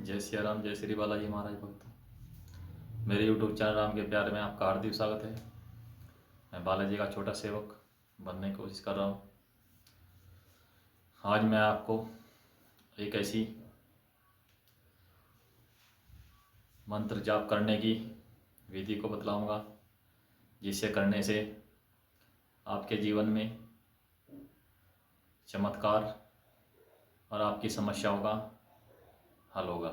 जय सिया राम, जय श्री बालाजी महाराज भक्त। मेरे यूट्यूब चैनल राम के प्यार में आपका हार्दिक स्वागत है। मैं बालाजी का छोटा सेवक बनने की कोशिश कर रहा हूँ। आज मैं आपको एक ऐसी मंत्र जाप करने की विधि को बतलाऊंगा जिसे करने से आपके जीवन में चमत्कार और आपकी समस्याओं का हल होगा।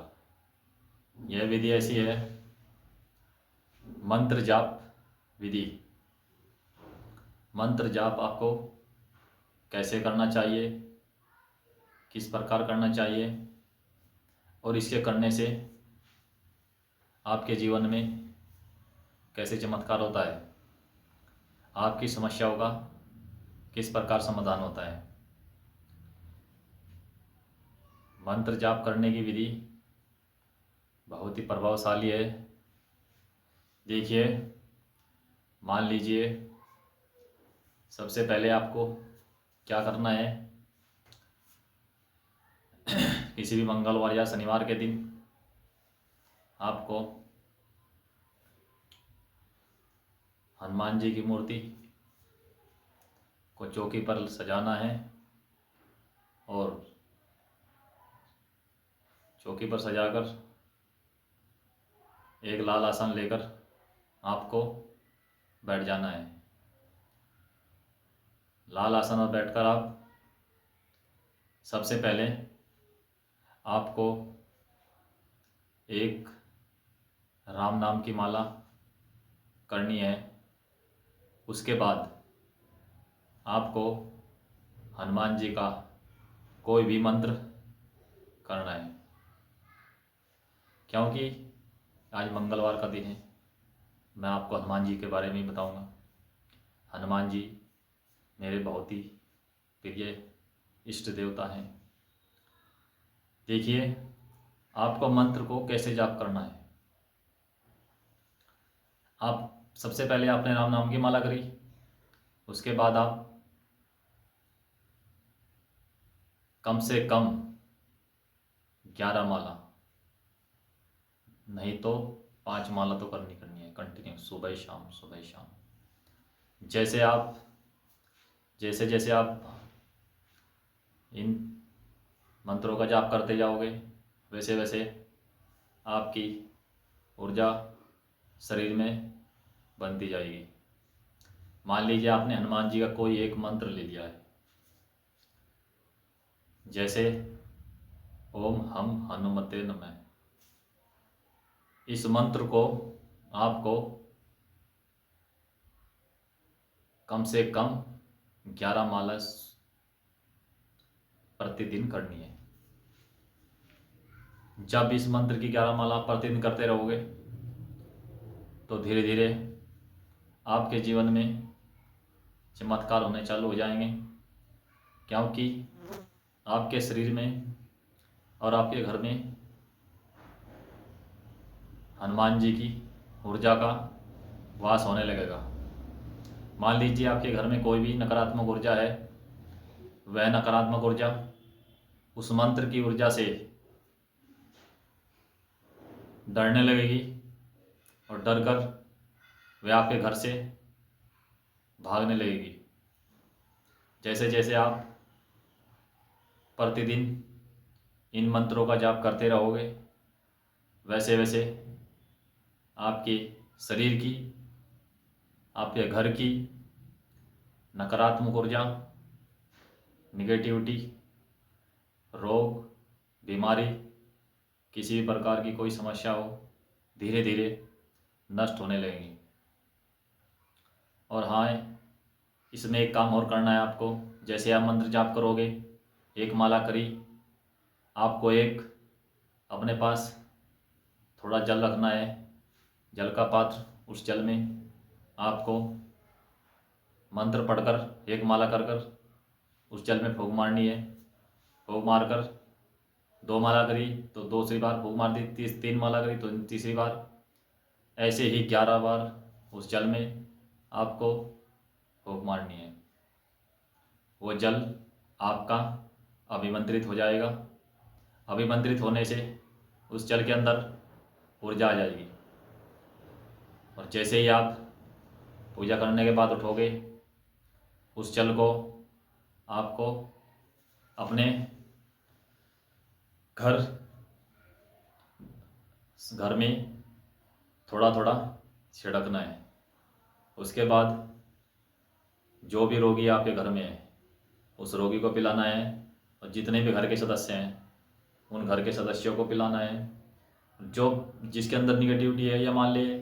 यह विधि ऐसी है, मंत्र जाप विधि। मंत्र जाप आपको कैसे करना चाहिए, किस प्रकार करना चाहिए और इसके करने से आपके जीवन में कैसे चमत्कार होता है, आपकी समस्याओं का किस प्रकार समाधान होता है। मंत्र जाप करने की विधि बहुत ही प्रभावशाली है। देखिए, मान लीजिए सबसे पहले आपको क्या करना है, किसी भी मंगलवार या शनिवार के दिन आपको हनुमान जी की मूर्ति को चौकी पर सजाना है और चौकी पर सजाकर एक लाल आसन लेकर आपको बैठ जाना है। लाल आसन पर बैठकर आप सबसे पहले आपको एक राम नाम की माला करनी है। उसके बाद आपको हनुमान जी का कोई भी मंत्र करना है, क्योंकि आज मंगलवार का दिन है। मैं आपको हनुमान जी के बारे में ही बताऊंगा। हनुमान जी मेरे बहुत ही प्रिय इष्ट देवता हैं। देखिए, आपको मंत्र को कैसे जाप करना है। आप सबसे पहले आपने राम नाम की माला करी, उसके बाद आप कम से कम 11 माला, नहीं तो 5 माला तो करनी है कंटिन्यू, सुबह शाम सुबह शाम। जैसे जैसे आप इन मंत्रों का जाप करते जाओगे वैसे वैसे आपकी ऊर्जा शरीर में बनती जाएगी। मान लीजिए आपने हनुमान जी का कोई एक मंत्र ले लिया है, जैसे ओम हम हनुमते नमः। इस मंत्र को आपको कम से कम 11 माला प्रतिदिन करनी है। जब इस मंत्र की 11 माला प्रतिदिन करते रहोगे तो धीरे धीरे आपके जीवन में चमत्कार होने चालू हो जाएंगे, क्योंकि आपके शरीर में और आपके घर में हनुमान जी की ऊर्जा का वास होने लगेगा। मान लीजिए आपके घर में कोई भी नकारात्मक ऊर्जा है, वह नकारात्मक ऊर्जा उस मंत्र की ऊर्जा से डरने लगेगी और डर कर वह आपके घर से भागने लगेगी। जैसे जैसे आप प्रतिदिन इन मंत्रों का जाप करते रहोगे वैसे वैसे आपके शरीर की, आपके घर की नकारात्मक ऊर्जा, निगेटिविटी, रोग, बीमारी, किसी भी प्रकार की कोई समस्या हो, धीरे धीरे नष्ट होने लगेंगी। और हाँ, इसमें एक काम और करना है आपको। जैसे आप मंत्र जाप करोगे, एक माला करी, आपको एक अपने पास थोड़ा जल रखना है, जल का पात्र। उस जल में आपको मंत्र पढ़कर एक माला कर कर उस जल में फूंक मारनी है। फूंक मारकर 2 माला करी तो दूसरी बार फूंक मार दी, 3 माला करी तो तीसरी बार, ऐसे ही 11 बार उस जल में आपको फूंक मारनी है। वो जल आपका अभिमंत्रित हो जाएगा। अभिमंत्रित होने से उस जल के अंदर ऊर्जा आ जाएगी। और जैसे ही आप पूजा करने के बाद उठोगे, उस जल को आपको अपने घर में थोड़ा थोड़ा छिड़कना है। उसके बाद जो भी रोगी आपके घर में है उस रोगी को पिलाना है, और जितने भी घर के सदस्य हैं उन घर के सदस्यों को पिलाना है। जो जिसके अंदर निगेटिविटी है, या मान लिए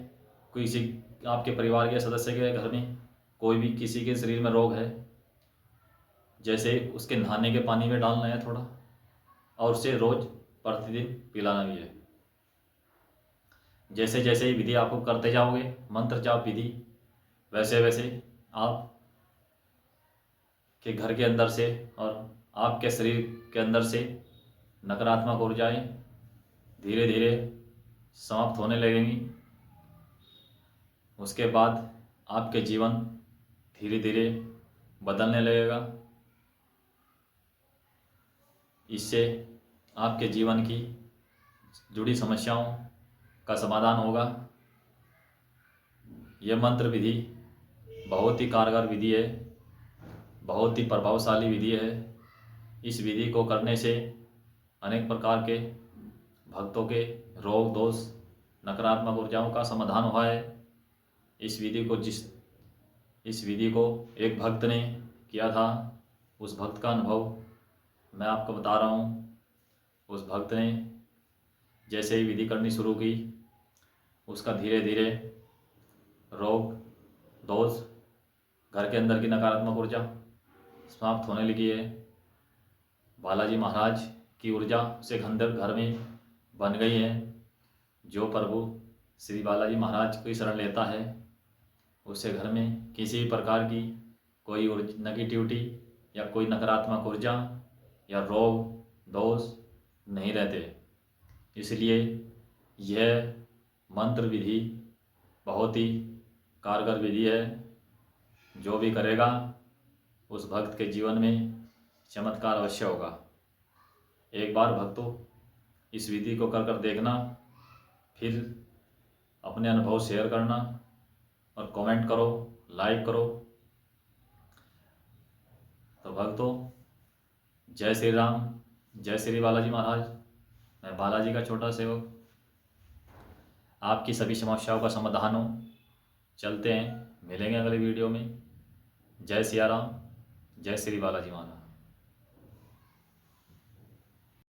किसी आपके परिवार के सदस्य के घर में कोई भी किसी के शरीर में रोग है, जैसे उसके नहाने के पानी में डालना है थोड़ा, और उसे रोज़ प्रतिदिन पिलाना भी है। जैसे जैसे ही विधि आपको करते जाओगे, मंत्र जाप विधि, वैसे वैसे आप के घर के अंदर से और आपके शरीर के अंदर से नकारात्मक ऊर्जाएं धीरे धीरे समाप्त होने लगेंगी। उसके बाद आपके जीवन धीरे धीरे बदलने लगेगा। इससे आपके जीवन की जुड़ी समस्याओं का समाधान होगा। यह मंत्र विधि बहुत ही कारगर विधि है, बहुत ही प्रभावशाली विधि है। इस विधि को करने से अनेक प्रकार के भक्तों के रोग दोष नकारात्मक ऊर्जाओं का समाधान हुआ है। इस विधि को एक भक्त ने किया था, उस भक्त का अनुभव मैं आपको बता रहा हूँ। उस भक्त ने जैसे ही विधि करनी शुरू की, उसका धीरे धीरे रोग दोष, घर के अंदर की नकारात्मक ऊर्जा समाप्त होने लगी है। बालाजी महाराज की ऊर्जा से घर में बन गई है। जो प्रभु श्री बालाजी महाराज की शरण लेता है, उससे घर में किसी भी प्रकार की कोई नेगेटिविटी या कोई नकारात्मक ऊर्जा या रोग दोष नहीं रहते। इसलिए यह मंत्र विधि बहुत ही कारगर विधि है। जो भी करेगा उस भक्त के जीवन में चमत्कार अवश्य होगा। एक बार भक्तों इस विधि को कर देखना, फिर अपने अनुभव शेयर करना और कमेंट करो, लाइक करो। तो भक्तों, जय श्री राम, जय श्री बालाजी महाराज। मैं बालाजी का छोटा सेवक, आपकी सभी समस्याओं का समाधान हो। चलते हैं, मिलेंगे अगले वीडियो में। जय सिया राम, जय श्री बालाजी महाराज।